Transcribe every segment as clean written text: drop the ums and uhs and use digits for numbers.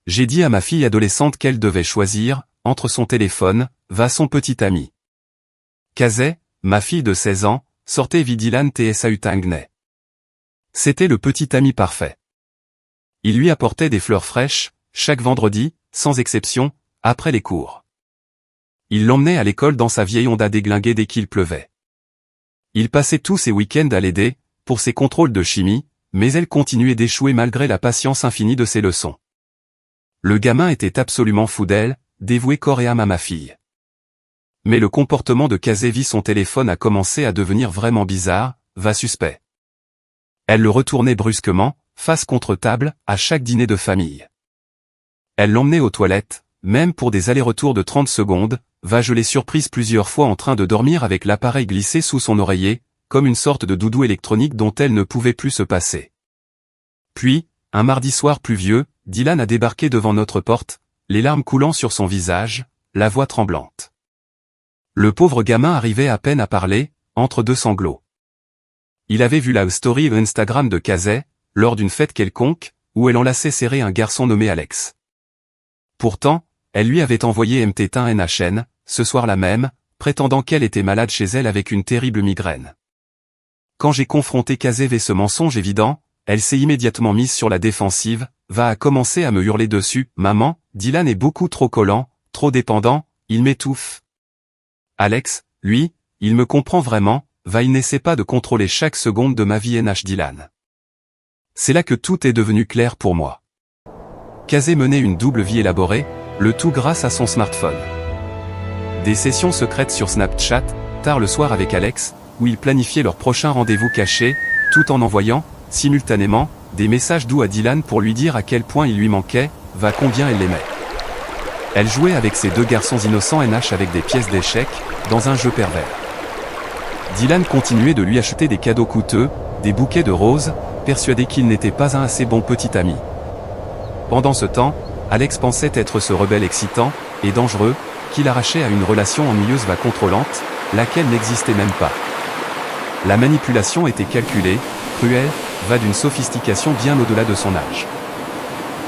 J'ai dit à ma fille adolescente qu'elle devait choisir, entre son téléphone, va son petit ami. Kazé, ma fille de 16 ans, sortait vid Dylan tsa Tangney. C'était le petit ami parfait. Il lui apportait des fleurs fraîches, chaque vendredi, sans exception, après les cours. Il l'emmenait à l'école dans sa vieille Honda déglinguée dès qu'il pleuvait. Il passait tous ses week-ends à l'aider, pour ses contrôles de chimie, mais elle continuait d'échouer malgré la patience infinie de ses leçons. Le gamin était absolument fou d'elle, dévoué corps et âme à ma fille. Mais le comportement de Kazé via son téléphone a commencé à devenir vraiment bizarre, va suspect. Elle le retournait brusquement, face contre table, à chaque dîner de famille. Elle l'emmenait aux toilettes, même pour des allers-retours de 30 secondes, je l'ai surprise plusieurs fois en train de dormir avec l'appareil glissé sous son oreiller, comme une sorte de doudou électronique dont elle ne pouvait plus se passer. Puis, un mardi soir pluvieux, Dylan a débarqué devant notre porte, les larmes coulant sur son visage, la voix tremblante. Le pauvre gamin arrivait à peine à parler, entre deux sanglots. Il avait vu la story Instagram de Kazé, lors d'une fête quelconque, où elle enlaçait serrer un garçon nommé Alex. Pourtant, elle lui avait envoyé MT1 ce soir-là même, prétendant qu'elle était malade chez elle avec une terrible migraine. Quand j'ai confronté Kazé avec ce mensonge évident, elle s'est immédiatement mise sur la défensive, a commencé à me hurler dessus, « Maman, Dylan est beaucoup trop collant, trop dépendant, il m'étouffe. » Alex, lui, il me comprend vraiment, il n'essaie pas de contrôler chaque seconde de ma vie Dylan. C'est là que tout est devenu clair pour moi. Kazé menait une double vie élaborée, le tout grâce à son smartphone. Des sessions secrètes sur Snapchat, tard le soir avec Alex, où ils planifiaient leur prochain rendez-vous caché, tout en envoyant, simultanément, des messages doux à Dylan pour lui dire à quel point il lui manquait, combien elle l'aimait. Elle jouait avec ses deux garçons innocents avec des pièces d'échecs, dans un jeu pervers. Dylan continuait de lui acheter des cadeaux coûteux, des bouquets de roses, persuadé qu'il n'était pas un assez bon petit ami. Pendant ce temps, Alex pensait être ce rebelle excitant, et dangereux, qu'il arrachait à une relation ennuyeuse contrôlante, laquelle n'existait même pas. La manipulation était calculée, cruelle, d'une sophistication bien au-delà de son âge.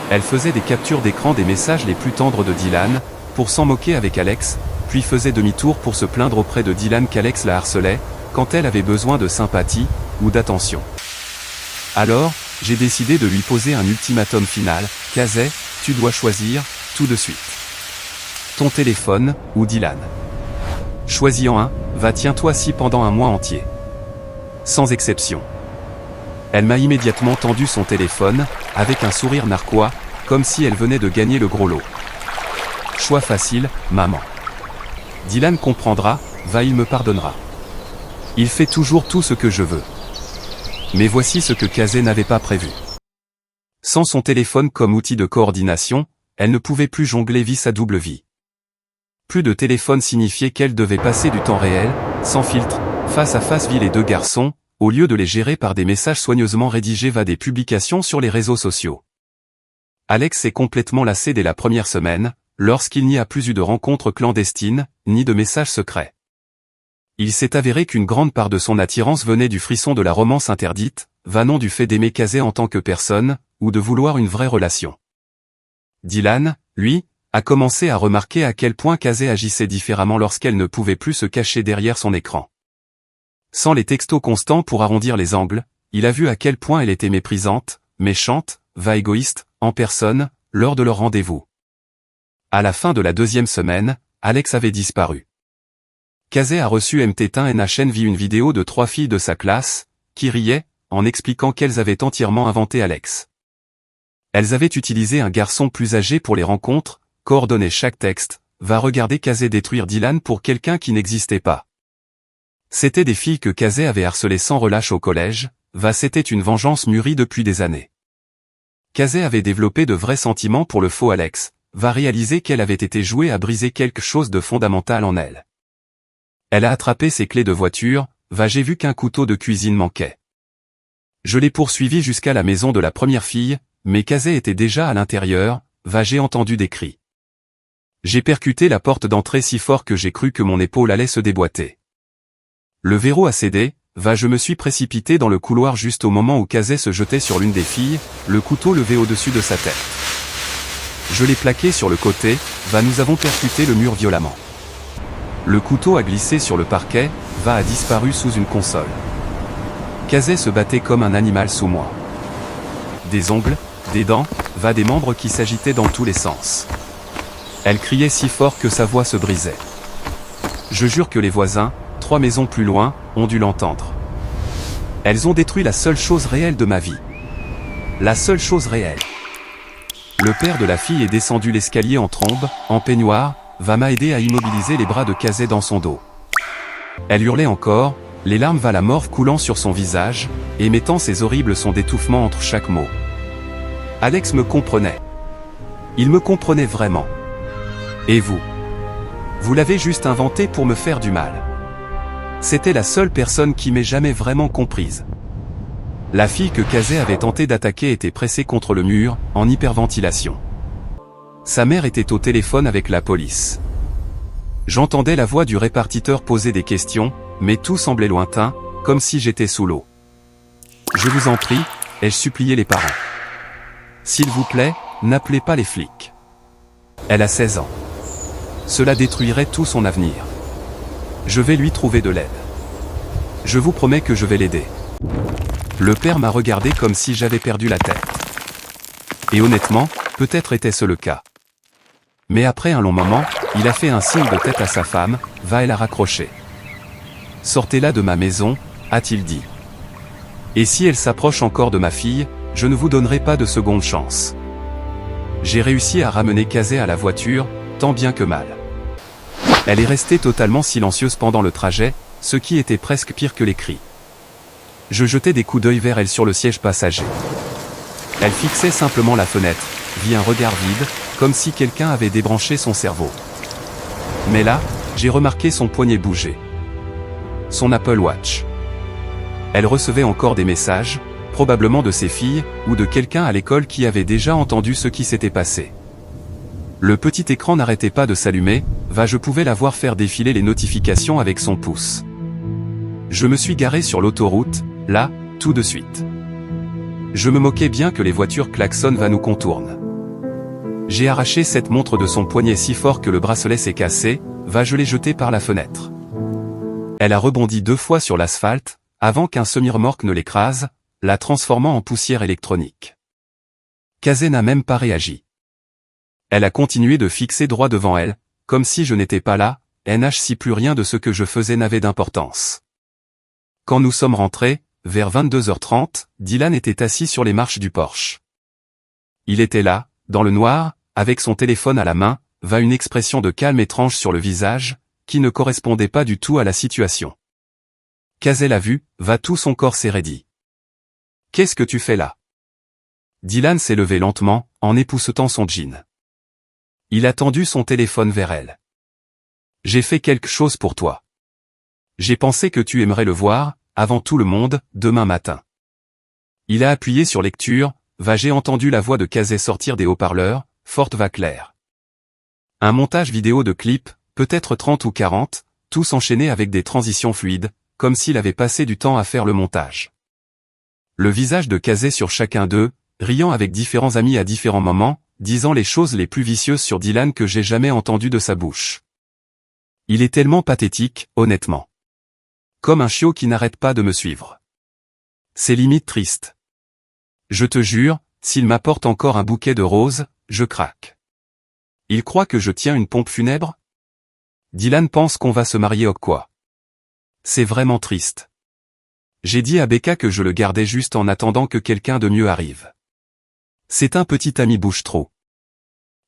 Elle faisait des captures d'écran des messages les plus tendres de Dylan, pour s'en moquer avec Alex, puis faisait demi-tour pour se plaindre auprès de Dylan qu'Alex la harcelait, quand elle avait besoin de sympathie, ou d'attention. Alors, j'ai décidé de lui poser un ultimatum final, « Kazé, tu dois choisir, tout de suite. Ton téléphone, ou Dylan. Choisis en un, tiens-toi-ci pendant un mois entier. » Sans exception. Elle m'a immédiatement tendu son téléphone, avec un sourire narquois, comme si elle venait de gagner le gros lot. Choix facile, maman. Dylan comprendra, il me pardonnera. Il fait toujours tout ce que je veux. Mais voici ce que Kazé n'avait pas prévu. Sans son téléphone comme outil de coordination, elle ne pouvait plus jongler sa double vie. Plus de téléphone signifiait qu'elle devait passer du temps réel, sans filtre, face à face les deux garçons, au lieu de les gérer par des messages soigneusement rédigés des publications sur les réseaux sociaux. Alex s'est complètement lassé dès la première semaine, lorsqu'il n'y a plus eu de rencontres clandestines, ni de messages secrets. Il s'est avéré qu'une grande part de son attirance venait du frisson de la romance interdite, non du fait d'aimer Kazé en tant que personne, ou de vouloir une vraie relation. Dylan, lui, a commencé à remarquer à quel point Kazé agissait différemment lorsqu'elle ne pouvait plus se cacher derrière son écran. Sans les textos constants pour arrondir les angles, il a vu à quel point elle était méprisante, méchante, égoïste, en personne, lors de leur rendez-vous. À la fin de la deuxième semaine, Alex avait disparu. Kazé a reçu MT1 via une vidéo de 3 filles de sa classe, qui riaient, en expliquant qu'elles avaient entièrement inventé Alex. Elles avaient utilisé un garçon plus âgé pour les rencontres, coordonné chaque texte, regarder Kazé détruire Dylan pour quelqu'un qui n'existait pas. C'étaient des filles que Kazé avait harcelées sans relâche au collège, c'était une vengeance mûrie depuis des années. Kazé avait développé de vrais sentiments pour le faux Alex, réaliser qu'elle avait été jouée à briser quelque chose de fondamental en elle. Elle a attrapé ses clés de voiture, j'ai vu qu'un couteau de cuisine manquait. Je l'ai poursuivi jusqu'à la maison de la première fille, mais Kazé était déjà à l'intérieur, j'ai entendu des cris. J'ai percuté la porte d'entrée si fort que j'ai cru que mon épaule allait se déboîter. Le verrou a cédé, je me suis précipité dans le couloir juste au moment où Kazé se jetait sur l'une des filles, le couteau levé au-dessus de sa tête. Je l'ai plaqué sur le côté, nous avons percuté le mur violemment. Le couteau a glissé sur le parquet, a disparu sous une console. Kazé se battait comme un animal sous moi. Des ongles, des dents, des membres qui s'agitaient dans tous les sens. Elle criait si fort que sa voix se brisait. Je jure que les voisins, 3 maisons plus loin, ont dû l'entendre. Elles ont détruit la seule chose réelle de ma vie. La seule chose réelle. Le père de la fille est descendu l'escalier en trombe, en peignoir, m'a aidé à immobiliser les bras de Kazé dans son dos. Elle hurlait encore, les larmes la morve coulant sur son visage, émettant ces horribles sons d'étouffement entre chaque mot. Alex me comprenait. Il me comprenait vraiment. Et vous? Vous l'avez juste inventé pour me faire du mal. C'était la seule personne qui m'ait jamais vraiment comprise. La fille que Kazé avait tenté d'attaquer était pressée contre le mur, en hyperventilation. Sa mère était au téléphone avec la police. J'entendais la voix du répartiteur poser des questions, mais tout semblait lointain, comme si j'étais sous l'eau. Je vous en prie, ai-je supplié les parents. S'il vous plaît, n'appelez pas les flics. Elle a 16 ans. Cela détruirait tout son avenir. Je vais lui trouver de l'aide. Je vous promets que je vais l'aider. Le père m'a regardé comme si j'avais perdu la tête. Et honnêtement, peut-être était-ce le cas. Mais après un long moment, il a fait un signe de tête à sa femme, elle a raccroché. Sortez-la de ma maison, a-t-il dit. Et si elle s'approche encore de ma fille, je ne vous donnerai pas de seconde chance. J'ai réussi à ramener Kazé à la voiture, tant bien que mal. Elle est restée totalement silencieuse pendant le trajet, ce qui était presque pire que les cris. Je jetais des coups d'œil vers elle sur le siège passager. Elle fixait simplement la fenêtre, un regard vide, comme si quelqu'un avait débranché son cerveau. Mais là, j'ai remarqué son poignet bouger. Son Apple Watch. Elle recevait encore des messages, probablement de ses filles, ou de quelqu'un à l'école qui avait déjà entendu ce qui s'était passé. Le petit écran n'arrêtait pas de s'allumer, je pouvais la voir faire défiler les notifications avec son pouce. Je me suis garé sur l'autoroute, là, tout de suite. Je me moquais bien que les voitures klaxonnent nous contournent. J'ai arraché cette montre de son poignet si fort que le bracelet s'est cassé, je l'ai jeté par la fenêtre. Elle a rebondi 2 fois sur l'asphalte, avant qu'un semi-remorque ne l'écrase, la transformant en poussière électronique. Kazé n'a même pas réagi. Elle a continué de fixer droit devant elle, comme si je n'étais pas là, si plus rien de ce que je faisais n'avait d'importance. Quand nous sommes rentrés, vers 22h30, Dylan était assis sur les marches du Porsche. Il était là, dans le noir, avec son téléphone à la main, une expression de calme étrange sur le visage, qui ne correspondait pas du tout à la situation. Kazé l'a vu, tout son corps s'est raidi. « Qu'est-ce que tu fais là ?» Dylan s'est levé lentement, en époussetant son jean. Il a tendu son téléphone vers elle. « J'ai fait quelque chose pour toi. J'ai pensé que tu aimerais le voir, avant tout le monde, demain matin. » Il a appuyé sur lecture, j'ai entendu la voix de Kazé sortir des haut-parleurs, forte claire. Un montage vidéo de clips, peut-être 30 ou 40, tous enchaînés avec des transitions fluides, comme s'il avait passé du temps à faire le montage. Le visage de Kazé sur chacun d'eux, riant avec différents amis à différents moments, disant les choses les plus vicieuses sur Dylan que j'ai jamais entendues de sa bouche. Il est tellement pathétique, honnêtement. Comme un chiot qui n'arrête pas de me suivre. C'est limite triste. Je te jure, s'il m'apporte encore un bouquet de roses, je craque. Il croit que je tiens une pompe funèbre? Dylan pense qu'on va se marier ou quoi? C'est vraiment triste. J'ai dit à Becca que je le gardais juste en attendant que quelqu'un de mieux arrive. C'est un petit ami bouche-trou.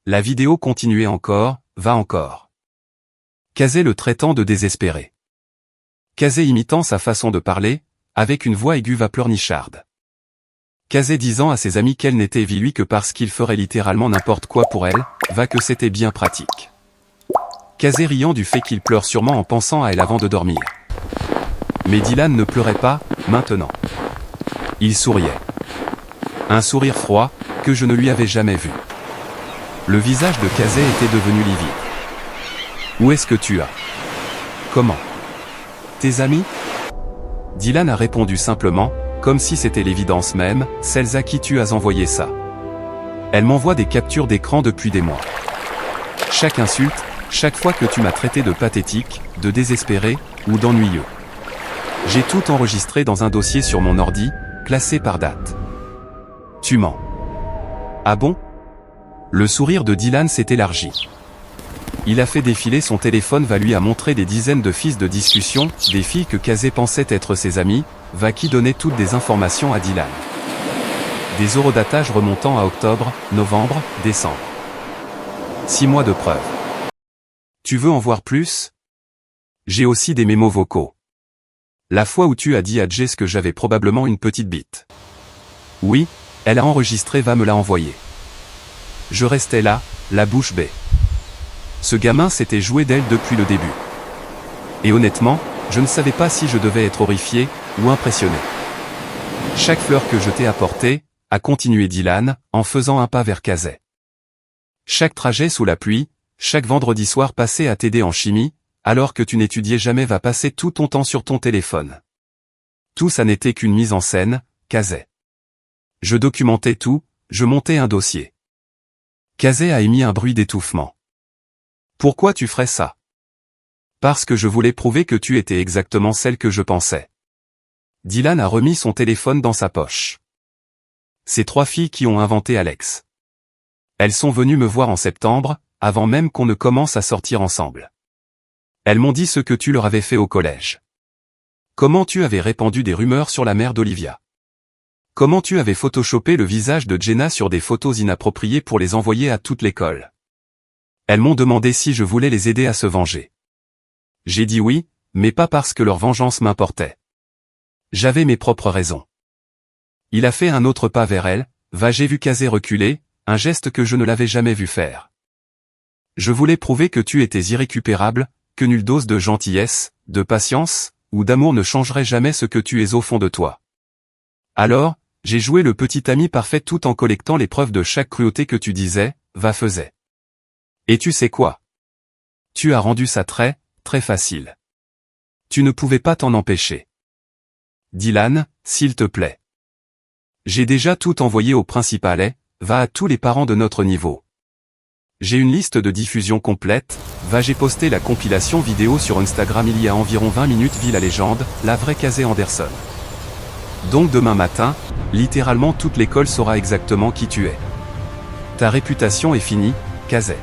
La vidéo continuait encore, encore. Kazé le traitant de désespéré. Kazé imitant sa façon de parler, avec une voix aiguë pleurnicharde. Kazé disant à ses amis qu'elle n'était lui que parce qu'il ferait littéralement n'importe quoi pour elle, que c'était bien pratique. Kazé riant du fait qu'il pleure sûrement en pensant à elle avant de dormir. Mais Dylan ne pleurait pas, maintenant. Il souriait. Un sourire froid, que je ne lui avais jamais vu. Le visage de Kazé était devenu livide. Où est-ce que tu as? Comment? Tes amis? Dylan a répondu simplement, comme si c'était l'évidence même, celles à qui tu as envoyé ça. Elle m'envoie des captures d'écran depuis des mois. Chaque insulte, chaque fois que tu m'as traité de pathétique, de désespéré, ou d'ennuyeux. J'ai tout enregistré dans un dossier sur mon ordi, classé par date. Tu mens. Ah bon? Le sourire de Dylan s'est élargi. Il a fait défiler son téléphone, lui a montré des dizaines de fiches de discussion, des filles que Kazé pensait être ses amies, qui donnait toutes des informations à Dylan. Des horodatages remontant à octobre, novembre, décembre. 6 mois de preuves. Tu veux en voir plus? J'ai aussi des mémos vocaux. La fois où tu as dit à Jess que j'avais probablement une petite bite. Oui, elle a enregistré, me l'a envoyé. Je restais là, la bouche bée. Ce gamin s'était joué d'elle depuis le début. Et honnêtement, je ne savais pas si je devais être horrifié, ou impressionné. Chaque fleur que je t'ai apportée, a continué Dylan, en faisant un pas vers Kazé. Chaque trajet sous la pluie, chaque vendredi soir passé à t'aider en chimie, alors que tu n'étudiais jamais, passer tout ton temps sur ton téléphone. Tout ça n'était qu'une mise en scène, Kazé. Je documentais tout, je montais un dossier. Kazé a émis un bruit d'étouffement. Pourquoi tu ferais ça? Parce que je voulais prouver que tu étais exactement celle que je pensais. Dylan a remis son téléphone dans sa poche. C'est 3 filles qui ont inventé Alex. Elles sont venues me voir en septembre, avant même qu'on ne commence à sortir ensemble. Elles m'ont dit ce que tu leur avais fait au collège. Comment tu avais répandu des rumeurs sur la mère d'Olivia. Comment tu avais photoshopé le visage de Jenna sur des photos inappropriées pour les envoyer à toute l'école. Elles m'ont demandé si je voulais les aider à se venger. J'ai dit oui, mais pas parce que leur vengeance m'importait. J'avais mes propres raisons. Il a fait un autre pas vers elle, j'ai vu Kazé reculer, un geste que je ne l'avais jamais vu faire. Je voulais prouver que tu étais irrécupérable, que nulle dose de gentillesse, de patience, ou d'amour ne changerait jamais ce que tu es au fond de toi. Alors, j'ai joué le petit ami parfait tout en collectant les preuves de chaque cruauté que tu disais, faisais. Et tu sais quoi? Tu as rendu ça très, très facile. Tu ne pouvais pas t'en empêcher. Dylan, s'il te plaît. J'ai déjà tout envoyé au principal, va à tous les parents de notre niveau. J'ai une liste de diffusion complète, j'ai posté la compilation vidéo sur Instagram il y a environ 20 minutes, la légende, la vraie Kazé Anderson. Donc demain matin, littéralement toute l'école saura exactement qui tu es. Ta réputation est finie, Kazé.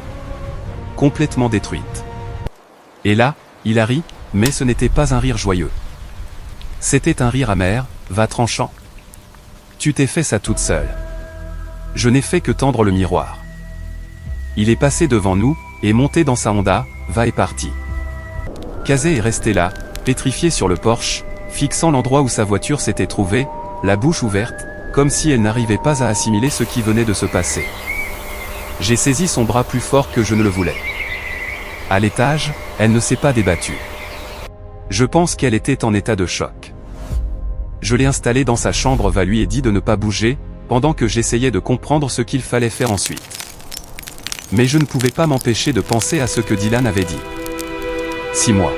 Complètement détruite. Et là, il a ri, mais ce n'était pas un rire joyeux. C'était un rire amer, tranchant. Tu t'es fait ça toute seule. Je n'ai fait que tendre le miroir. Il est passé devant nous, et monté dans sa Honda, est parti. Kazé est resté là, pétrifié sur le porche, fixant l'endroit où sa voiture s'était trouvée, la bouche ouverte, comme si elle n'arrivait pas à assimiler ce qui venait de se passer. J'ai saisi son bras plus fort que je ne le voulais. À l'étage, elle ne s'est pas débattue. Je pense qu'elle était en état de choc. Je l'ai installée dans sa chambre, lui ai dit de ne pas bouger, pendant que j'essayais de comprendre ce qu'il fallait faire ensuite. Mais je ne pouvais pas m'empêcher de penser à ce que Dylan avait dit. 6 mois.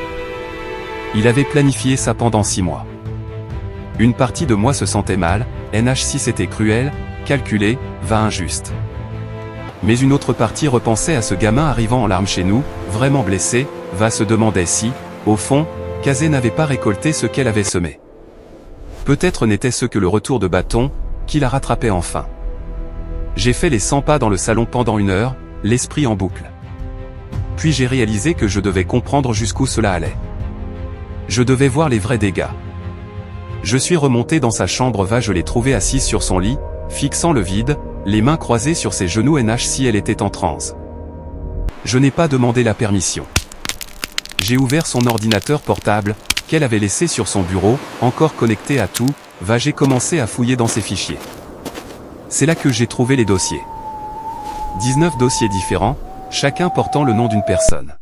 Il avait planifié ça pendant 6 mois. Une partie de moi se sentait mal, NH6 était cruel, calculé, injuste. Mais une autre partie repensait à ce gamin arrivant en larmes chez nous, vraiment blessé, se demandait si, au fond, Kazé n'avait pas récolté ce qu'elle avait semé. Peut-être n'était-ce que le retour de bâton, qui la rattrapait enfin. J'ai fait les 100 pas dans le salon pendant 1 heure, l'esprit en boucle. Puis j'ai réalisé que je devais comprendre jusqu'où cela allait. Je devais voir les vrais dégâts. Je suis remonté dans sa chambre, je l'ai trouvée assise sur son lit, fixant le vide, les mains croisées sur ses genoux NH si elle était en transe. Je n'ai pas demandé la permission. J'ai ouvert son ordinateur portable, qu'elle avait laissé sur son bureau, encore connecté à tout, j'ai commencé à fouiller dans ses fichiers. C'est là que j'ai trouvé les dossiers. 19 dossiers différents, chacun portant le nom d'une personne.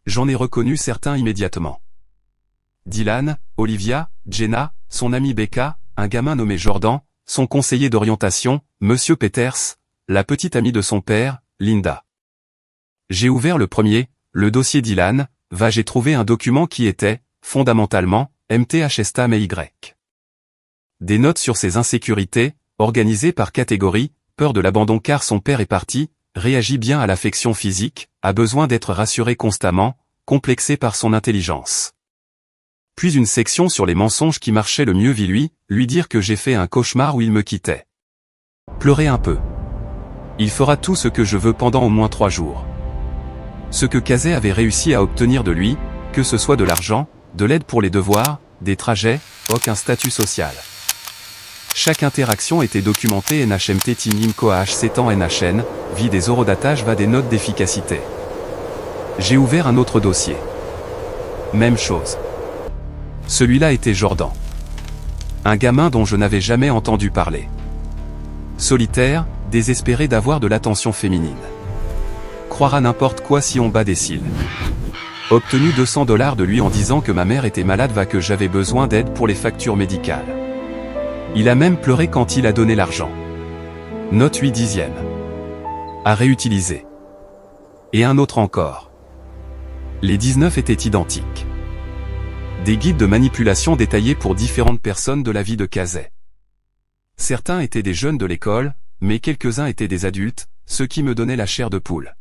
J'en ai reconnu certains immédiatement. Dylan, Olivia, Jenna, son ami Becca, un gamin nommé Jordan, son conseiller d'orientation, Monsieur Peters, la petite amie de son père, Linda. J'ai ouvert le premier, le dossier Dylan, j'ai trouvé un document qui était, fondamentalement, MTHSTAM et Y. Des notes sur ses insécurités, organisées par catégorie, peur de l'abandon car son père est parti, réagit bien à l'affection physique, a besoin d'être rassuré constamment, complexé par son intelligence. Puis une section sur les mensonges qui marchaient le mieux vit lui dire que j'ai fait un cauchemar où il me quittait. Pleurer un peu. Il fera tout ce que je veux pendant au moins 3 jours. Ce que Kazé avait réussi à obtenir de lui, que ce soit de l'argent, de l'aide pour les devoirs, des trajets, aucun statut social. Chaque interaction était documentée NHMT Tinim Koah s'étend NHN, vie des horodatage va des notes d'efficacité. J'ai ouvert un autre dossier. Même chose. Celui-là était Jordan. Un gamin dont je n'avais jamais entendu parler. Solitaire, désespéré d'avoir de l'attention féminine. Croire à n'importe quoi si on bat des cils. Obtenu $200 de lui en disant que ma mère était malade que j'avais besoin d'aide pour les factures médicales. Il a même pleuré quand il a donné l'argent. Note 8/10. À réutiliser. Et un autre encore. Les 19 étaient identiques. Des guides de manipulation détaillés pour différentes personnes de la vie de Kazé. Certains étaient des jeunes de l'école, mais quelques-uns étaient des adultes, ce qui me donnait la chair de poule.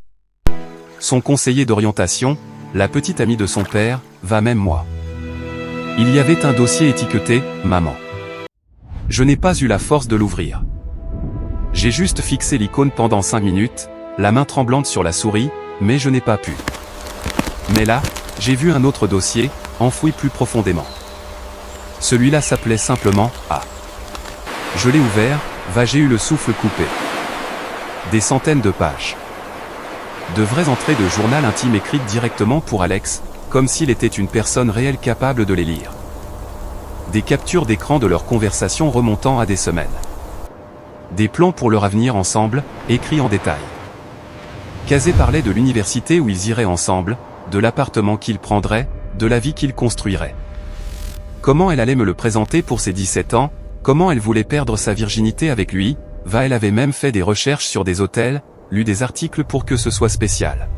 Son conseiller d'orientation, la petite amie de son père, va même moi. Il y avait un dossier étiqueté « Maman ». Je n'ai pas eu la force de l'ouvrir. J'ai juste fixé l'icône pendant 5 minutes, la main tremblante sur la souris, mais je n'ai pas pu. Mais là, j'ai vu un autre dossier, enfoui plus profondément. Celui-là s'appelait simplement « A ». Je l'ai ouvert, j'ai eu le souffle coupé. Des centaines de pages. De vraies entrées de journal intime écrites directement pour Alex, comme s'il était une personne réelle capable de les lire. Des captures d'écran de leurs conversations remontant à des semaines. Des plans pour leur avenir ensemble, écrits en détail. Kazé parlait de l'université où ils iraient ensemble, de l'appartement qu'ils prendraient, de la vie qu'ils construiraient. Comment elle allait me le présenter pour ses 17 ans, comment elle voulait perdre sa virginité avec lui, elle avait même fait des recherches sur des hôtels, lu des articles pour que ce soit spécial.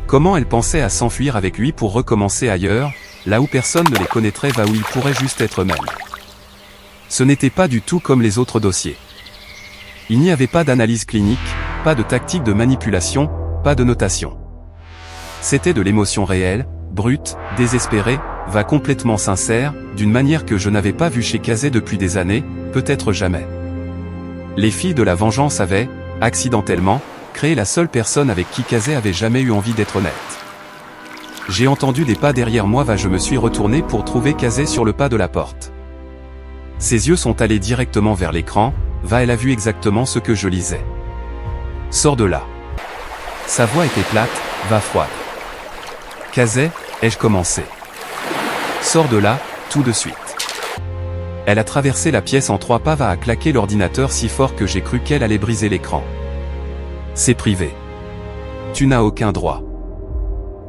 Comment elle pensait à s'enfuir avec lui pour recommencer ailleurs, là où personne ne les connaîtrait où ils pourraient juste être eux-mêmes. Ce n'était pas du tout comme les autres dossiers. Il n'y avait pas d'analyse clinique, pas de tactique de manipulation, pas de notation. C'était de l'émotion réelle, brute, désespérée, complètement sincère, d'une manière que je n'avais pas vue chez Kazé depuis des années, peut-être jamais. Les filles de la vengeance avaient, accidentellement, créé la seule personne avec qui Kazé avait jamais eu envie d'être honnête. J'ai entendu des pas derrière moi je me suis retourné pour trouver Kazé sur le pas de la porte. Ses yeux sont allés directement vers l'écran, elle a vu exactement ce que je lisais. Sors de là. Sa voix était plate, froide. Kazé, ai-je commencé. Sors de là, tout de suite. Elle a traversé la pièce en 3 pas a claqué l'ordinateur si fort que j'ai cru qu'elle allait briser l'écran. C'est privé. Tu n'as aucun droit.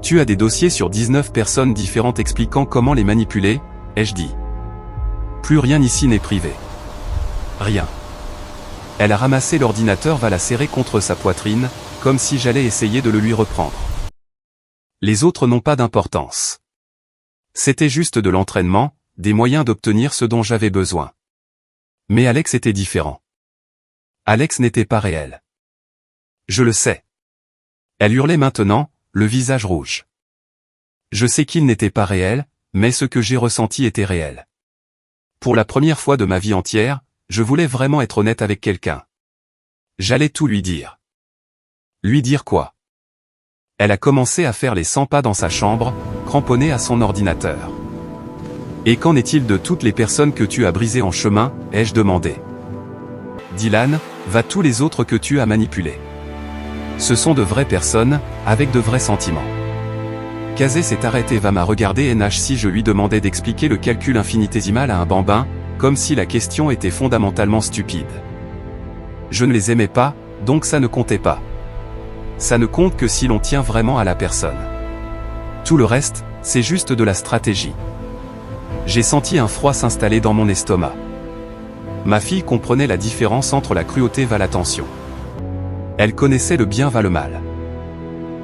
Tu as des dossiers sur 19 personnes différentes expliquant comment les manipuler, ai-je dit. Plus rien ici n'est privé. Rien. Elle a ramassé l'ordinateur la serrer contre sa poitrine, comme si j'allais essayer de le lui reprendre. Les autres n'ont pas d'importance. C'était juste de l'entraînement, des moyens d'obtenir ce dont j'avais besoin. Mais Alex était différent. Alex n'était pas réel. Je le sais. Elle hurlait maintenant, le visage rouge. Je sais qu'il n'était pas réel, mais ce que j'ai ressenti était réel. Pour la première fois de ma vie entière, je voulais vraiment être honnête avec quelqu'un. J'allais tout lui dire. Lui dire quoi? Elle a commencé à faire les 100 pas dans sa chambre, cramponnée à son ordinateur. Et qu'en est-il de toutes les personnes que tu as brisées en chemin, ai-je demandé. Dylan, tous les autres que tu as manipulés. Ce sont de vraies personnes, avec de vrais sentiments. Kazé s'est arrêté m'a regardé si je lui demandais d'expliquer le calcul infinitésimal à un bambin, comme si la question était fondamentalement stupide. Je ne les aimais pas, donc ça ne comptait pas. Ça ne compte que si l'on tient vraiment à la personne. Tout le reste, c'est juste de la stratégie. J'ai senti un froid s'installer dans mon estomac. Ma fille comprenait la différence entre la cruauté l'attention. Elle connaissait le bien le mal.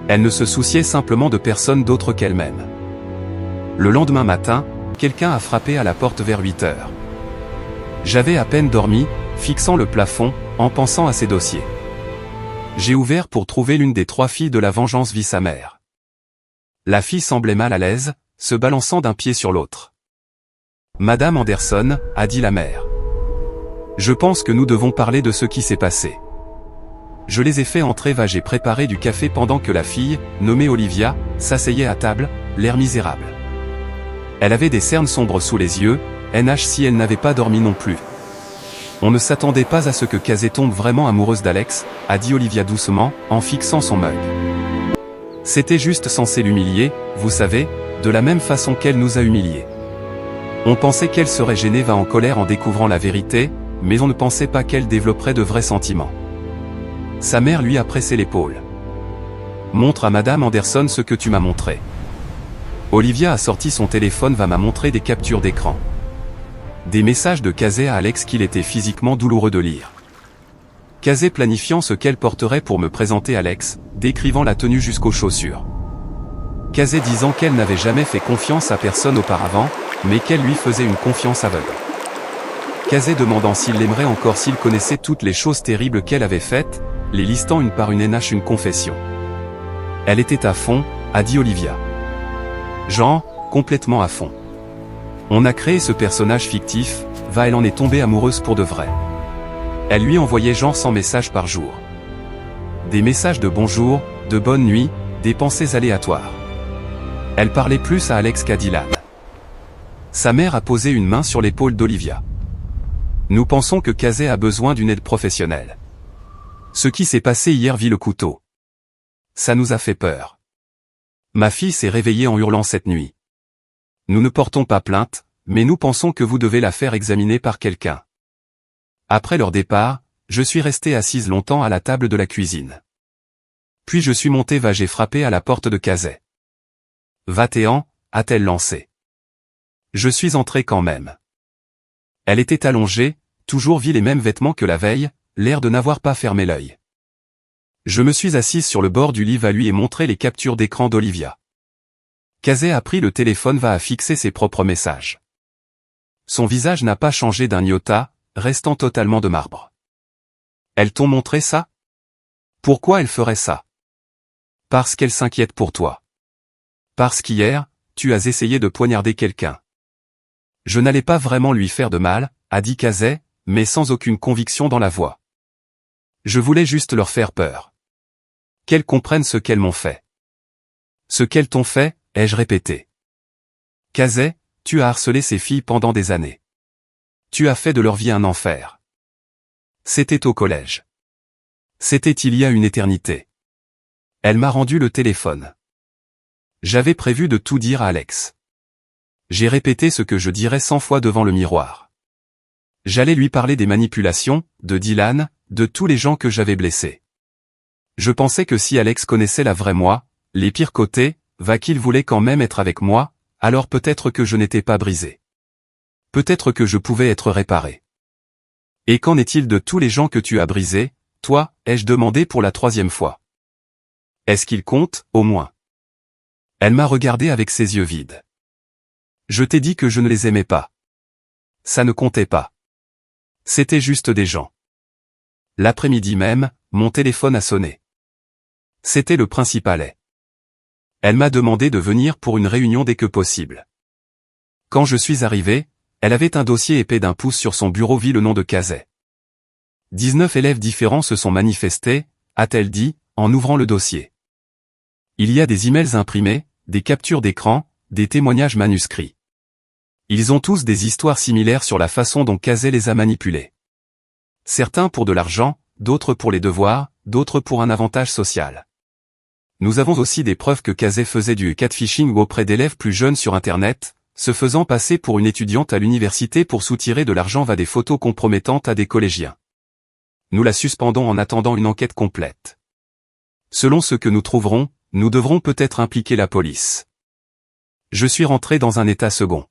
Elle ne se souciait simplement de personne d'autre qu'elle-même. Le lendemain matin, quelqu'un a frappé à la porte vers 8 heures. J'avais à peine dormi, fixant le plafond, en pensant à ses dossiers. J'ai ouvert pour trouver l'une des 3 filles de la vengeance vit sa mère. La fille semblait mal à l'aise, se balançant d'un pied sur l'autre. Madame Anderson, a dit la mère. Je pense que nous devons parler de ce qui s'est passé. Je les ai fait entrer. J'ai préparé du café pendant que la fille, nommée Olivia, s'asseyait à table, l'air misérable. Elle avait des cernes sombres sous les yeux, si elle n'avait pas dormi non plus. On ne s'attendait pas à ce que Casey tombe vraiment amoureuse d'Alex, a dit Olivia doucement, en fixant son mug. C'était juste censé l'humilier, vous savez, de la même façon qu'elle nous a humiliés. On pensait qu'elle serait gênée, en colère en découvrant la vérité, mais on ne pensait pas qu'elle développerait de vrais sentiments. Sa mère lui a pressé l'épaule. Montre à Madame Anderson ce que tu m'as montré. Olivia a sorti son téléphone, m'a montré des captures d'écran. Des messages de Casey à Alex qu'il était physiquement douloureux de lire. Casey planifiant ce qu'elle porterait pour me présenter Alex, décrivant la tenue jusqu'aux chaussures. Casey disant qu'elle n'avait jamais fait confiance à personne auparavant, mais qu'elle lui faisait une confiance aveugle. Casey demandant s'il l'aimerait encore s'il connaissait toutes les choses terribles qu'elle avait faites, les listant une par une. Une confession. Elle était à fond, a dit Olivia. Jean, complètement à fond. On a créé ce personnage fictif, elle en est tombée amoureuse pour de vrai. Elle lui envoyait genre 100 messages par jour. Des messages de bonjour, de bonne nuit, des pensées aléatoires. Elle parlait plus à Alex qu'à Dylan. Sa mère a posé une main sur l'épaule d'Olivia. Nous pensons que Casey a besoin d'une aide professionnelle. Ce qui s'est passé hier vit le couteau. Ça nous a fait peur. Ma fille s'est réveillée en hurlant cette nuit. Nous ne portons pas plainte, mais nous pensons que vous devez la faire examiner par quelqu'un. Après leur départ, je suis restée assise longtemps à la table de la cuisine. Puis je suis montée. J'ai frappé à la porte de Casey. Va-t'en, a-t-elle lancé. Je suis entrée quand même. Elle était allongée, toujours vit les mêmes vêtements que la veille, l'air de n'avoir pas fermé l'œil. Je me suis assise sur le bord du lit. Lui ai montré les captures d'écran d'Olivia. Casey a pris le téléphone. A fixé ses propres messages. Son visage n'a pas changé d'un iota, restant totalement de marbre. Elles t'ont montré ça? Pourquoi elle ferait ça? Parce qu'elle s'inquiète pour toi. Parce qu'hier, tu as essayé de poignarder quelqu'un. Je n'allais pas vraiment lui faire de mal, a dit Casey, mais sans aucune conviction dans la voix. Je voulais juste leur faire peur. Qu'elles comprennent ce qu'elles m'ont fait. Ce qu'elles t'ont fait, ai-je répété. Casey, tu as harcelé ces filles pendant des années. Tu as fait de leur vie un enfer. C'était au collège. C'était il y a une éternité. Elle m'a rendu le téléphone. J'avais prévu de tout dire à Alex. J'ai répété ce que je dirais 100 fois devant le miroir. J'allais lui parler des manipulations, de Dylan, de tous les gens que j'avais blessés. Je pensais que si Alex connaissait la vraie moi, les pires côtés, qu'il voulait quand même être avec moi, alors peut-être que je n'étais pas brisé. Peut-être que je pouvais être réparé. Et qu'en est-il de tous les gens que tu as brisés, toi, ai-je demandé pour la 3e fois. Est-ce qu'ils comptent, au moins? Elle m'a regardé avec ses yeux vides. Je t'ai dit que je ne les aimais pas. Ça ne comptait pas. C'était juste des gens. L'après-midi même, mon téléphone a sonné. C'était le principal. Elle m'a demandé de venir pour une réunion dès que possible. Quand je suis arrivé, elle avait un dossier épais d'1 pouce sur son bureau le nom de Casey. 19 élèves différents se sont manifestés, a-t-elle dit, en ouvrant le dossier. Il y a des emails imprimés, des captures d'écran, des témoignages manuscrits. Ils ont tous des histoires similaires sur la façon dont Casey les a manipulés. Certains pour de l'argent, d'autres pour les devoirs, d'autres pour un avantage social. Nous avons aussi des preuves que Casey faisait du catfishing auprès d'élèves plus jeunes sur Internet, se faisant passer pour une étudiante à l'université pour soutirer de l'argent des photos compromettantes à des collégiens. Nous la suspendons en attendant une enquête complète. Selon ce que nous trouverons, nous devrons peut-être impliquer la police. Je suis rentré dans un état second.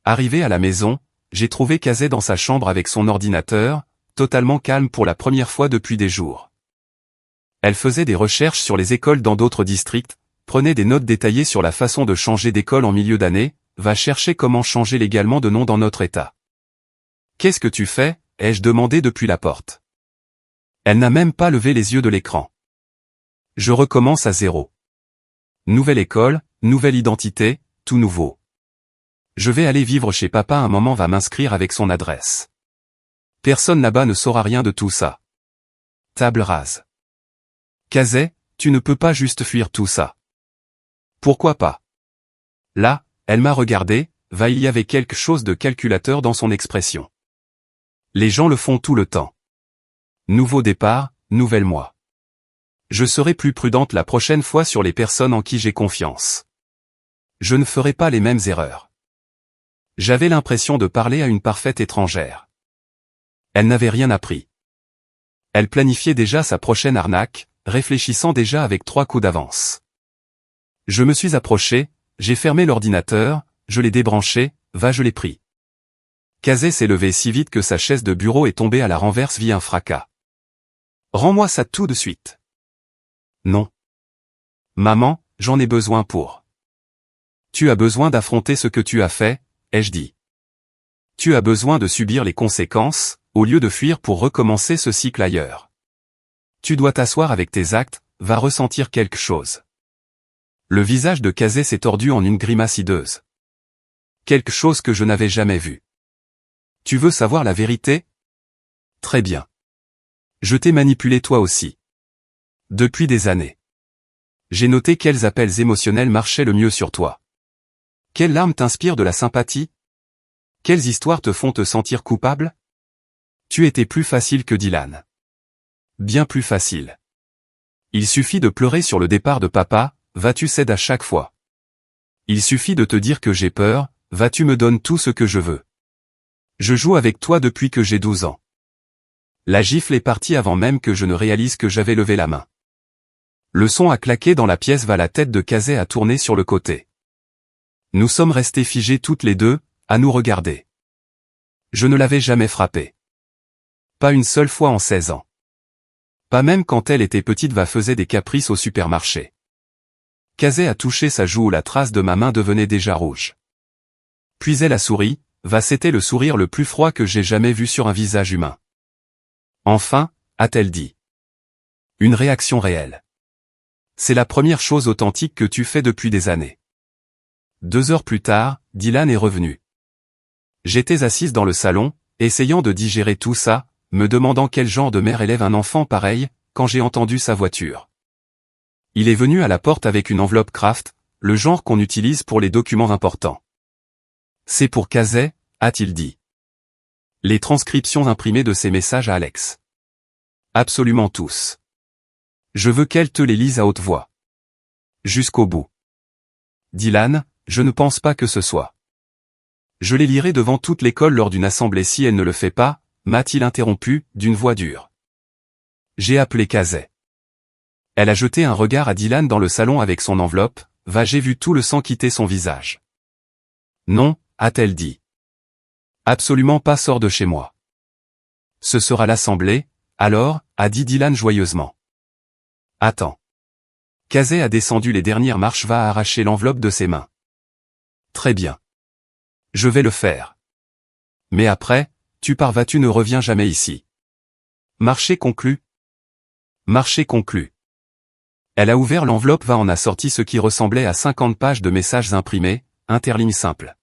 Arrivé à la maison, j'ai trouvé Casey dans sa chambre avec son ordinateur, totalement calme pour la première fois depuis des jours. Elle faisait des recherches sur les écoles dans d'autres districts, prenait des notes détaillées sur la façon de changer d'école en milieu d'année, va chercher comment changer légalement de nom dans notre état. Qu'est-ce que tu fais? Ai-je demandé depuis la porte. Elle n'a même pas levé les yeux de l'écran. Je recommence à zéro. Nouvelle école, nouvelle identité, tout nouveau. Je vais aller vivre chez papa, un moment va m'inscrire avec son adresse. Personne là-bas ne saura rien de tout ça. Table rase. Kazé, tu ne peux pas juste fuir tout ça. Pourquoi pas? Là, elle m'a regardé, il y avait quelque chose de calculateur dans son expression. Les gens le font tout le temps. Nouveau départ, nouvel moi. Je serai plus prudente la prochaine fois sur les personnes en qui j'ai confiance. Je ne ferai pas les mêmes erreurs. J'avais l'impression de parler à une parfaite étrangère. Elle n'avait rien appris. Elle planifiait déjà sa prochaine arnaque, réfléchissant déjà avec 3 coups d'avance. Je me suis approché, j'ai fermé l'ordinateur, je l'ai débranché, je l'ai pris. Kazé s'est levé si vite que sa chaise de bureau est tombée à la renverse via un fracas. Rends-moi ça tout de suite. Non. Maman, j'en ai besoin pour. Tu as besoin d'affronter ce que tu as fait, ai-je dit. Tu as besoin de subir les conséquences, au lieu de fuir pour recommencer ce cycle ailleurs. Tu dois t'asseoir avec tes actes, va ressentir quelque chose. Le visage de Kazé s'est tordu en une grimace hideuse. Quelque chose que je n'avais jamais vu. Tu veux savoir la vérité? Très bien. Je t'ai manipulé toi aussi. Depuis des années. J'ai noté quels appels émotionnels marchaient le mieux sur toi. Quelles larmes t'inspirent de la sympathie? Quelles histoires te font te sentir coupable? Tu étais plus facile que Dylan. Bien plus facile. Il suffit de pleurer sur le départ de papa, tu cèdes à chaque fois. Il suffit de te dire que j'ai peur, tu me donnes tout ce que je veux. Je joue avec toi depuis que j'ai 12 ans. La gifle est partie avant même que je ne réalise que j'avais levé la main. Le son a claqué dans la pièce, la tête de Kazé a tourné sur le côté. Nous sommes restés figés toutes les deux, à nous regarder. Je ne l'avais jamais frappée. Pas une seule fois en 16 ans. Pas même quand elle était petite, faisait des caprices au supermarché. Kazé a touché sa joue où la trace de ma main devenait déjà rouge. Puis elle a souri, c'était le sourire le plus froid que j'ai jamais vu sur un visage humain. Enfin, a-t-elle dit. Une réaction réelle. C'est la première chose authentique que tu fais depuis des années. 2 heures plus tard, Dylan est revenu. J'étais assise dans le salon, essayant de digérer tout ça, me demandant quel genre de mère élève un enfant pareil, quand j'ai entendu sa voiture. Il est venu à la porte avec une enveloppe Kraft, le genre qu'on utilise pour les documents importants. C'est pour Kazé, a-t-il dit. Les transcriptions imprimées de ses messages à Alex. Absolument tous. Je veux qu'elle te les lise à haute voix. Jusqu'au bout. Dylan, je ne pense pas que ce soit. Je les lirai devant toute l'école lors d'une assemblée si elle ne le fait pas, m'a-t-il interrompu, d'une voix dure. J'ai appelé Kazé. Elle a jeté un regard à Dylan dans le salon avec son enveloppe, j'ai vu tout le sang quitter son visage. Non, a-t-elle dit. Absolument pas, sors de chez moi. Ce sera l'assemblée, alors, a dit Dylan joyeusement. Attends. Kazé a descendu les dernières marches, arracher l'enveloppe de ses mains. Très bien. Je vais le faire. Mais après, tu pars, tu ne reviens jamais ici. Marché conclu. Marché conclu. Elle a ouvert l'enveloppe, en a sorti ce qui ressemblait à 50 pages de messages imprimés, interlignes simples.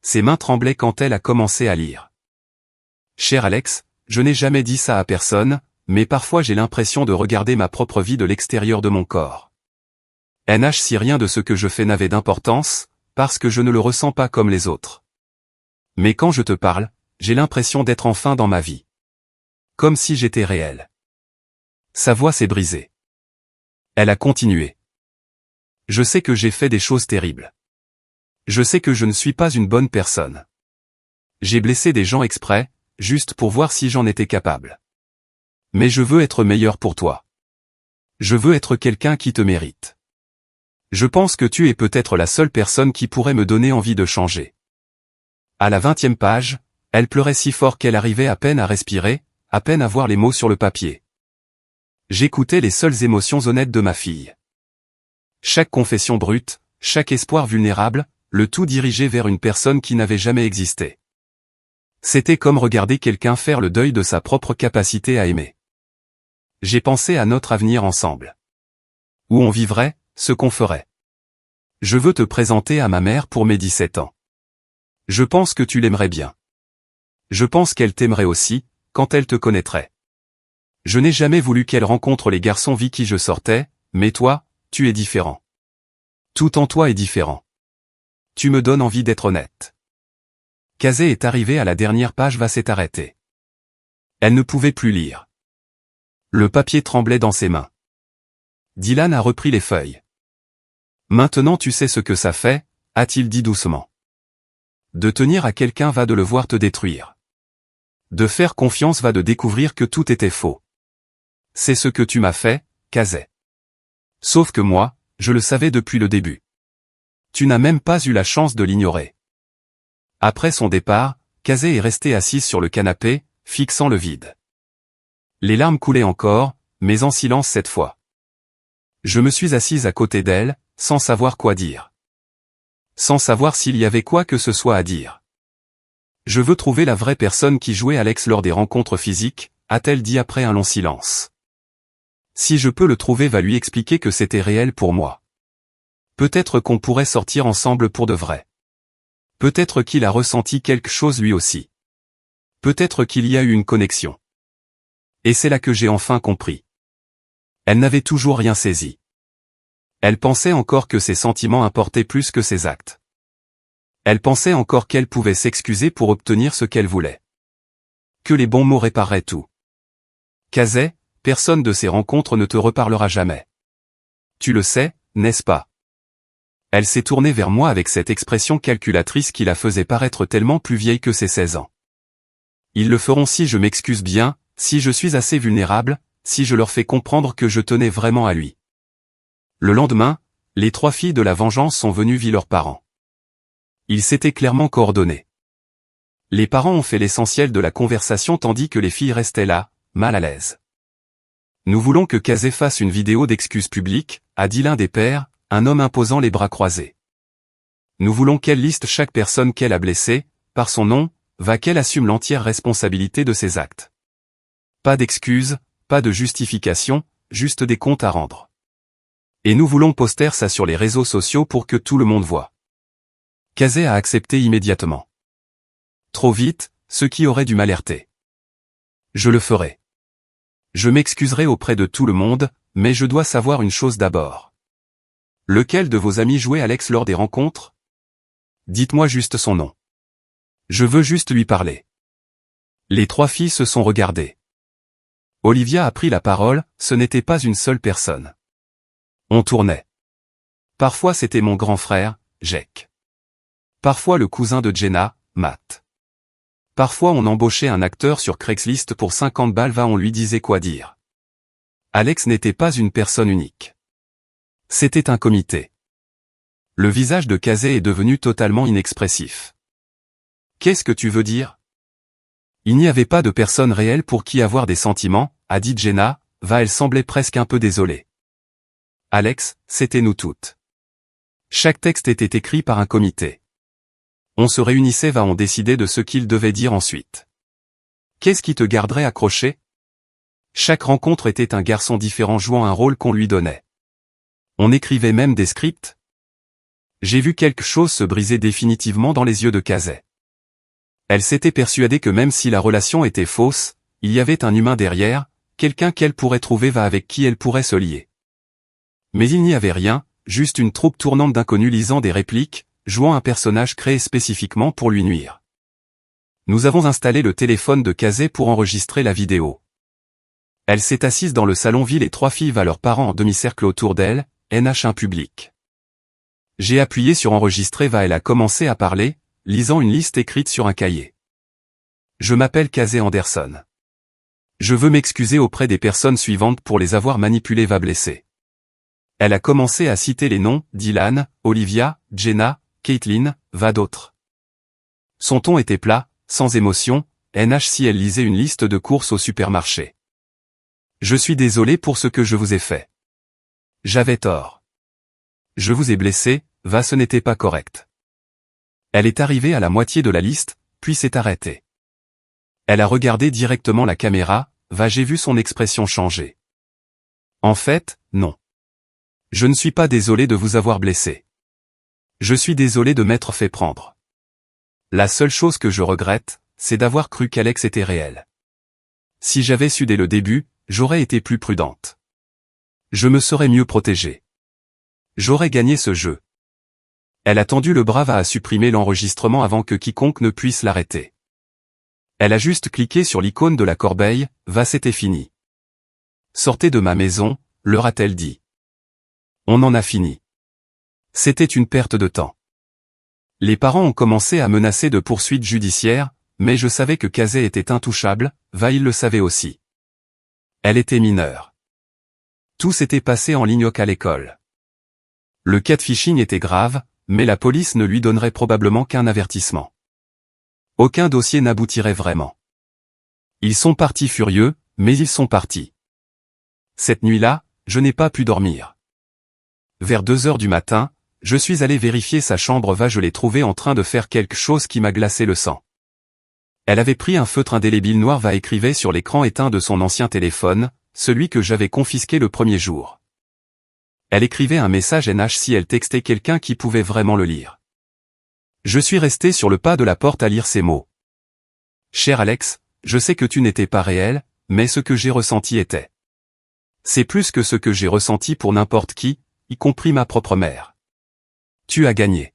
Ses mains tremblaient quand elle a commencé à lire. Cher Alex, je n'ai jamais dit ça à personne, mais parfois j'ai l'impression de regarder ma propre vie de l'extérieur de mon corps. Si rien de ce que je fais n'avait d'importance, parce que je ne le ressens pas comme les autres. Mais quand je te parle, j'ai l'impression d'être enfin dans ma vie. Comme si j'étais réel. Sa voix s'est brisée. Elle a continué. Je sais que j'ai fait des choses terribles. Je sais que je ne suis pas une bonne personne. J'ai blessé des gens exprès, juste pour voir si j'en étais capable. Mais je veux être meilleur pour toi. Je veux être quelqu'un qui te mérite. Je pense que tu es peut-être la seule personne qui pourrait me donner envie de changer. À la 20e page, elle pleurait si fort qu'elle arrivait à peine à respirer, à peine à voir les mots sur le papier. J'écoutais les seules émotions honnêtes de ma fille. Chaque confession brute, chaque espoir vulnérable, le tout dirigé vers une personne qui n'avait jamais existé. C'était comme regarder quelqu'un faire le deuil de sa propre capacité à aimer. J'ai pensé à notre avenir ensemble. Où on vivrait, ce qu'on ferait. Je veux te présenter à ma mère pour mes 17 ans. Je pense que tu l'aimerais bien. Je pense qu'elle t'aimerait aussi, quand elle te connaîtrait. Je n'ai jamais voulu qu'elle rencontre les garçons avec qui je sortais, mais toi, tu es différent. Tout en toi est différent. Tu me donnes envie d'être honnête. Kazé est arrivée à la dernière page, s'est arrêtée. Elle ne pouvait plus lire. Le papier tremblait dans ses mains. Dylan a repris les feuilles. Maintenant tu sais ce que ça fait, a-t-il dit doucement. De tenir à quelqu'un va de le voir te détruire. De faire confiance va de découvrir que tout était faux. C'est ce que tu m'as fait, Kazé. Sauf que moi, je le savais depuis le début. Tu n'as même pas eu la chance de l'ignorer. Après son départ, Kazé est restée assise sur le canapé, fixant le vide. Les larmes coulaient encore, mais en silence cette fois. Je me suis assise à côté d'elle, sans savoir quoi dire. Sans savoir s'il y avait quoi que ce soit à dire. Je veux trouver la vraie personne qui jouait Alex lors des rencontres physiques, a-t-elle dit après un long silence. Si je peux le trouver, va lui expliquer que c'était réel pour moi. Peut-être qu'on pourrait sortir ensemble pour de vrai. Peut-être qu'il a ressenti quelque chose lui aussi. Peut-être qu'il y a eu une connexion. Et c'est là que j'ai enfin compris. Elle n'avait toujours rien saisi. Elle pensait encore que ses sentiments importaient plus que ses actes. Elle pensait encore qu'elle pouvait s'excuser pour obtenir ce qu'elle voulait. Que les bons mots répareraient tout. Kazé, personne de ces rencontres ne te reparlera jamais. Tu le sais, n'est-ce pas? Elle s'est tournée vers moi avec cette expression calculatrice qui la faisait paraître tellement plus vieille que ses 16 ans. Ils le feront si je m'excuse bien, si je suis assez vulnérable, si je leur fais comprendre que je tenais vraiment à lui. Le lendemain, les 3 filles de la vengeance sont venues voir leurs parents. Ils s'étaient clairement coordonnés. Les parents ont fait l'essentiel de la conversation tandis que les filles restaient là, mal à l'aise. Nous voulons que Kazé fasse une vidéo d'excuses publiques, a dit l'un des pères, un homme imposant les bras croisés. Nous voulons qu'elle liste chaque personne qu'elle a blessée, par son nom, qu'elle assume l'entière responsabilité de ses actes. Pas d'excuses, pas de justification, juste des comptes à rendre. Et nous voulons poster ça sur les réseaux sociaux pour que tout le monde voit. Kazé a accepté immédiatement. Trop vite, ce qui aurait dû m'alerter. Je le ferai. Je m'excuserai auprès de tout le monde, mais je dois savoir une chose d'abord. Lequel de vos amis jouait Alex lors des rencontres? Dites-moi juste son nom. Je veux juste lui parler. Les 3 filles se sont regardées. Olivia a pris la parole, ce n'était pas une seule personne. On tournait. Parfois c'était mon grand frère, Jake. Parfois le cousin de Jenna, Matt. Parfois on embauchait un acteur sur Craigslist pour 50 balles, on lui disait quoi dire. Alex n'était pas une personne unique. C'était un comité. Le visage de Kazé est devenu totalement inexpressif. Qu'est-ce que tu veux dire? Il n'y avait pas de personne réelle pour qui avoir des sentiments, a dit Jenna, elle semblait presque un peu désolée. Alex, c'était nous toutes. Chaque texte était écrit par un comité. On se réunissait, on décidait de ce qu'il devait dire ensuite. Qu'est-ce qui te garderait accroché? Chaque rencontre était un garçon différent jouant un rôle qu'on lui donnait. On écrivait même des scripts. J'ai vu quelque chose se briser définitivement dans les yeux de Kazé. Elle s'était persuadée que même si la relation était fausse, il y avait un humain derrière, quelqu'un qu'elle pourrait trouver avec qui elle pourrait se lier. Mais il n'y avait rien, juste une troupe tournante d'inconnus lisant des répliques, jouant un personnage créé spécifiquement pour lui nuire. Nous avons installé le téléphone de Kazé pour enregistrer la vidéo. Elle s'est assise dans le salon, vit les 3 filles leurs parents en demi-cercle autour d'elle, un public. J'ai appuyé sur enregistrer, elle a commencé à parler, lisant une liste écrite sur un cahier. Je m'appelle Kazé Anderson. Je veux m'excuser auprès des personnes suivantes pour les avoir manipulées, blessées. Elle a commencé à citer les noms, Dylan, Olivia, Jenna, Caitlin, d'autres. Son ton était plat, sans émotion, si elle lisait une liste de courses au supermarché. Je suis désolé pour ce que je vous ai fait. J'avais tort. Je vous ai blessé, ce n'était pas correct. Elle est arrivée à la moitié de la liste, puis s'est arrêtée. Elle a regardé directement la caméra, j'ai vu son expression changer. En fait, non. Je ne suis pas désolé de vous avoir blessé. Je suis désolé de m'être fait prendre. La seule chose que je regrette, c'est d'avoir cru qu'Alex était réel. Si j'avais su dès le début, j'aurais été plus prudente. Je me serais mieux protégée. J'aurais gagné ce jeu. Elle a tendu le bras à supprimer l'enregistrement avant que quiconque ne puisse l'arrêter. Elle a juste cliqué sur l'icône de la corbeille, c'était fini. Sortez de ma maison, leur a-t-elle dit. On en a fini. C'était une perte de temps. Les parents ont commencé à menacer de poursuites judiciaires, mais je savais que Kazé était intouchable, il le savait aussi. Elle était mineure. Tout s'était passé en ligne à l'école. Le catfishing était grave, mais la police ne lui donnerait probablement qu'un avertissement. Aucun dossier n'aboutirait vraiment. Ils sont partis furieux, mais ils sont partis. Cette nuit-là, je n'ai pas pu dormir. Vers 2 heures du matin, je suis allé vérifier sa chambre. Je l'ai trouvée en train de faire quelque chose qui m'a glacé le sang. Elle avait pris un feutre indélébile noir. Écrivait sur l'écran éteint de son ancien téléphone, celui que j'avais confisqué le premier jour. Elle écrivait un message NH si elle textait quelqu'un qui pouvait vraiment le lire. Je suis resté sur le pas de la porte à lire ces mots. Cher Alex, je sais que tu n'étais pas réel, mais ce que j'ai ressenti était. C'est plus que ce que j'ai ressenti pour n'importe qui, y compris ma propre mère. Tu as gagné.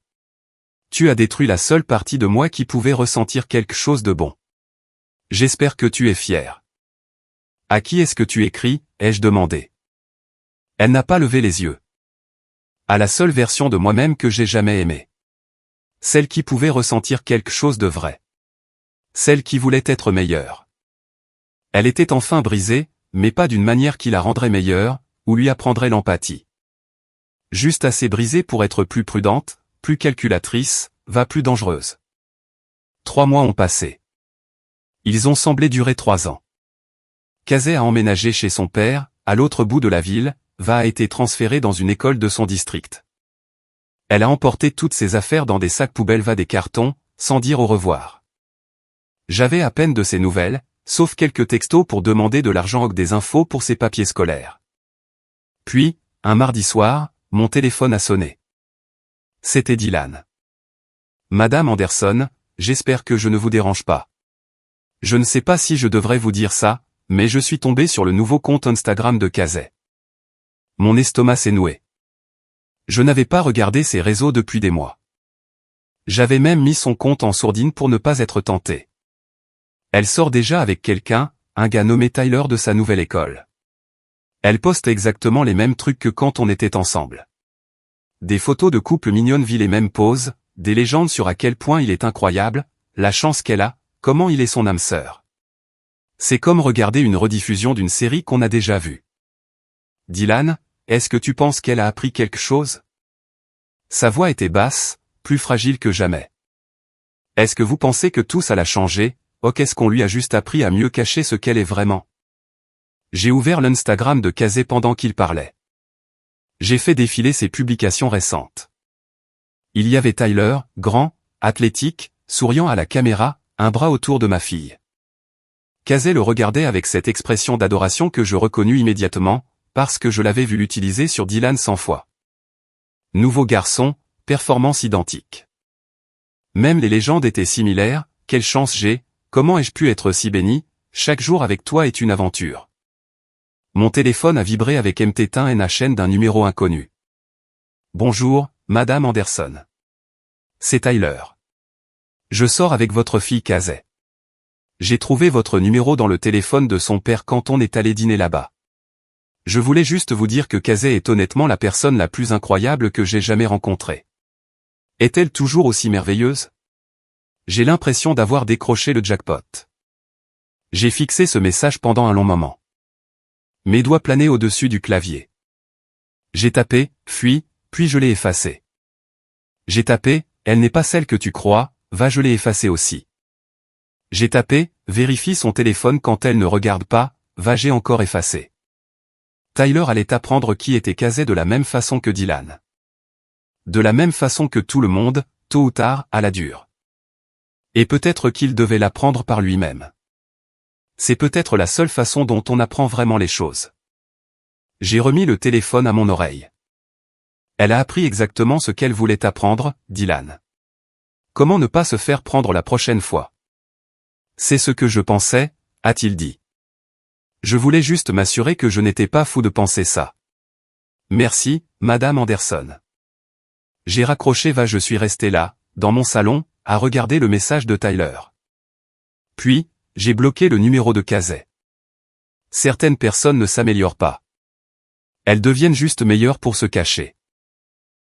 Tu as détruit la seule partie de moi qui pouvait ressentir quelque chose de bon. J'espère que tu es fier. À qui est-ce que tu écris, ai-je demandé. Elle n'a pas levé les yeux. À la seule version de moi-même que j'ai jamais aimée. Celle qui pouvait ressentir quelque chose de vrai. Celle qui voulait être meilleure. Elle était enfin brisée, mais pas d'une manière qui la rendrait meilleure, ou lui apprendrait l'empathie. Juste assez brisée pour être plus prudente, plus calculatrice, plus dangereuse. 3 mois ont passé. Ils ont semblé durer 3 ans. Kazé a emménagé chez son père, à l'autre bout de la ville, a été transférée dans une école de son district. Elle a emporté toutes ses affaires dans des sacs poubelles des cartons, sans dire au revoir. J'avais à peine de ses nouvelles, sauf quelques textos pour demander de l'argent ou des infos pour ses papiers scolaires. Puis, un mardi soir, mon téléphone a sonné. C'était Dylan. Madame Anderson, j'espère que je ne vous dérange pas. Je ne sais pas si je devrais vous dire ça, mais je suis tombé sur le nouveau compte Instagram de Kazé. Mon estomac s'est noué. Je n'avais pas regardé ses réseaux depuis des mois. J'avais même mis son compte en sourdine pour ne pas être tenté. Elle sort déjà avec quelqu'un, un gars nommé Tyler de sa nouvelle école. Elle poste exactement les mêmes trucs que quand on était ensemble. Des photos de couple mignonnes vit les mêmes poses, des légendes sur à quel point il est incroyable, la chance qu'elle a, comment il est son âme sœur. C'est comme regarder une rediffusion d'une série qu'on a déjà vue. Dylan, est-ce que tu penses qu'elle a appris quelque chose? Sa voix était basse, plus fragile que jamais. Est-ce que vous pensez que tout ça l'a changé, ou qu'est-ce qu'on lui a juste appris à mieux cacher ce qu'elle est vraiment? J'ai ouvert l'Instagram de Kazé pendant qu'il parlait. J'ai fait défiler ses publications récentes. Il y avait Tyler, grand, athlétique, souriant à la caméra, un bras autour de ma fille. Kazé le regardait avec cette expression d'adoration que je reconnus immédiatement, parce que je l'avais vu l'utiliser sur Dylan 100 fois. Nouveau garçon, performance identique. Même les légendes étaient similaires, quelle chance j'ai, comment ai-je pu être si béni, chaque jour avec toi est une aventure. Mon téléphone a vibré avec MT1 NHN d'un numéro inconnu. Bonjour, Madame Anderson. C'est Tyler. Je sors avec votre fille Kazé. J'ai trouvé votre numéro dans le téléphone de son père quand on est allé dîner là-bas. Je voulais juste vous dire que Kazé est honnêtement la personne la plus incroyable que j'ai jamais rencontrée. Est-elle toujours aussi merveilleuse? J'ai l'impression d'avoir décroché le jackpot. J'ai fixé ce message pendant un long moment. Mes doigts planaient au-dessus du clavier. J'ai tapé, puis je l'ai effacé. J'ai tapé, elle n'est pas celle que tu crois, je l'ai effacée aussi. J'ai tapé, vérifie son téléphone quand elle ne regarde pas, j'ai encore effacé. Tyler allait apprendre qui était Kazé de la même façon que Dylan. De la même façon que tout le monde, tôt ou tard, à la dure. Et peut-être qu'il devait l'apprendre par lui-même. C'est peut-être la seule façon dont on apprend vraiment les choses. j'ai remis le téléphone à mon oreille. Elle a appris exactement ce qu'elle voulait apprendre, dit Lan. Comment ne pas se faire prendre la prochaine fois? C'est ce que je pensais, a-t-il dit. Je voulais juste m'assurer que je n'étais pas fou de penser ça. Merci, Madame Anderson. J'ai raccroché. Je suis resté là, dans mon salon, à regarder le message de Tyler. Puis, j'ai bloqué le numéro de Casey. Certaines personnes ne s'améliorent pas. Elles deviennent juste meilleures pour se cacher.